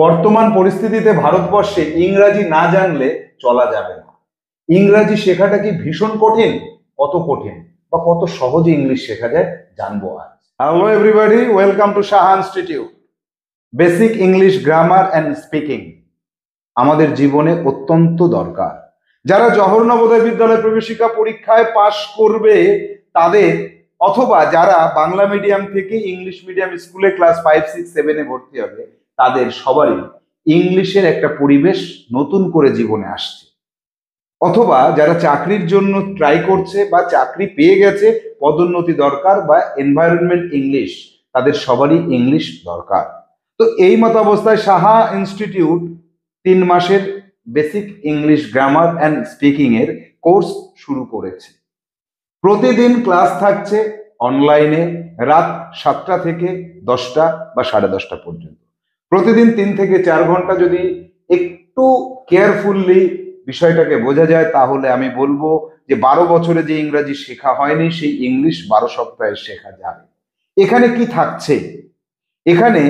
বর্তমান পরিস্থিতিতে ভারতবর্ষে ইংরাজি না জানলে চলা যাবে না। ইংরাজি শেখাটা কি ভীষণ কঠিন, কত কঠিন বা কত সহজে ইংলিশ শেখা যায় জানবো আজ। Hello everybody, welcome to Saha institute. Basic English grammar and speaking আমাদের জীবনে অত্যন্ত দরকার। যারা জওহর নবোদয় বিদ্যালয় প্রবেশিকা পরীক্ষায় পাশ করবে তাদের, অথবা যারা বাংলা মিডিয়াম থেকে ইংলিশ মিডিয়াম স্কুলে ক্লাস 5, 6, 7-এ ভর্তি হবে, তাদের সবারই ইংলিশের একটা পরিবেশ নতুন করে জীবনে আসছে। অথবা যারা চাকরির জন্য ট্রাই করছে বা চাকরি পেয়ে গেছে, পদোন্নতি দরকার বা এনভায়রনমেন্ট ইংলিশ, তাদের সবারই ইংলিশ দরকার। তো এই মত অবস্থায় সাহা ইনস্টিটিউট 3 মাসের basic English grammar and speaking এর কোর্স শুরু করেছে। প্রতিদিন ক্লাস থাকছে অনলাইনে রাত 7টা থেকে 10টা বা 10:30 পর্যন্ত। প্রতিদিন 3 থেকে 4 ঘন্টা যদি একটু কেয়ারফুললি বিষয়টাকে বোঝা যায়, তাহলে আমি বলবো যে 12 বছরে যে ইংরাজি শেখা হয়নি সেই ইংলিশ 12 সপ্তাহে শেখা যাবে। এখানে কি থাকছে? এখানে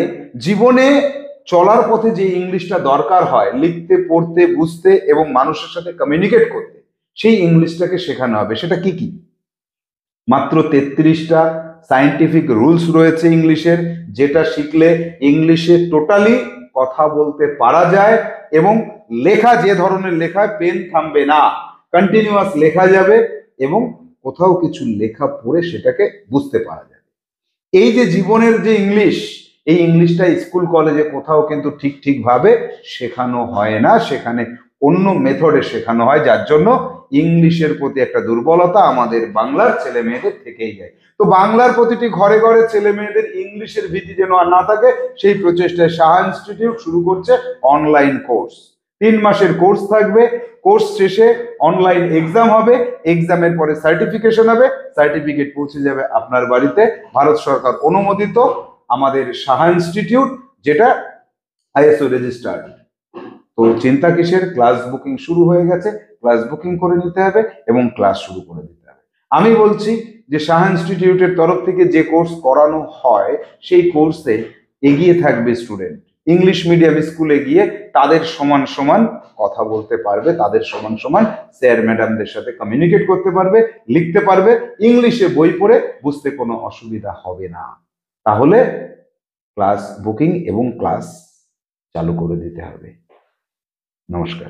জীবনে চলার পথে যে ইংলিশটা দরকার হয়, লিখতে, পড়তে, বুঝতে এবং মানুষের সাথে কমিউনিকেট করতে, সেই ইংলিশটাকে শেখানো হবে। সেটা কি কি? মাত্র 33টা সায়েন্টিফিক রুলস রয়েছে ইংলিশের, যেটা শিখলে ইংলিশে টোটালি কথা বলতে পারা যায় এবং লেখা যে ধরনের লেখায় পেন থামবে না, কন্টিনিউয়াস লেখা যাবে এবং কোথাও কিছু লেখা পড়ে সেটাকে বুঝতে পারা যাবে। এই যে জীবনের যে ইংলিশ, এই ইংলিশটা স্কুল কলেজে কোথাও কিন্তু ঠিকভাবে শেখানো হয় না, সেখানে অন্য মেথডে শেখানো হয়, যার জন্য ইংলিশের প্রতি একটা দুর্বলতা আমাদের বাংলার ছেলে মেয়েদের থেকেই যায়। তো বাংলার প্রতিটি ঘরে ঘরে ছেলে মেয়েদের ইংলিশের ভীতি যেন আর না থাকে, সেই প্রচেষ্টায় সাহা ইনস্টিটিউট শুরু করছে অনলাইন কোর্স। 3 মাসের কোর্স থাকবে। কোর্স শেষে অনলাইন এক্সাম হবে, এক্সামের পরে সার্টিফিকেশন হবে, সার্টিফিকেট পৌঁছে যাবে আপনার বাড়িতে। ভারত সরকার অনুমোদিত আমাদের সাহা ইনস্টিটিউট, যেটা ISO রেজিস্টার্ড। তো চিন্তা কিসের? ক্লাস বুকিং শুরু হয়ে গেছে, ক্লাস বুকিং করে নিতে হবে এবং ক্লাস শুরু করে দিতে হবে। আমি বলছি যে সাহা ইনস্টিটিউটের তরফ থেকে যে কোর্স করানো হয়, সেই কোর্সে এগিয়ে থাকবে স্টুডেন্ট। ইংলিশ মিডিয়াম স্কুলে গিয়ে তাদের সমান সমান কথা বলতে পারবে, তাদের সমান সমান স্যার ম্যাডামদের সাথে কমিউনিকেট করতে পারবে, লিখতে পারবে, ইংলিশে বই পড়ে বুঝতে কোনো অসুবিধা হবে না। তাহলে ক্লাস বুকিং এবং ক্লাস চালু করে দিতে হবে। নমস্কার।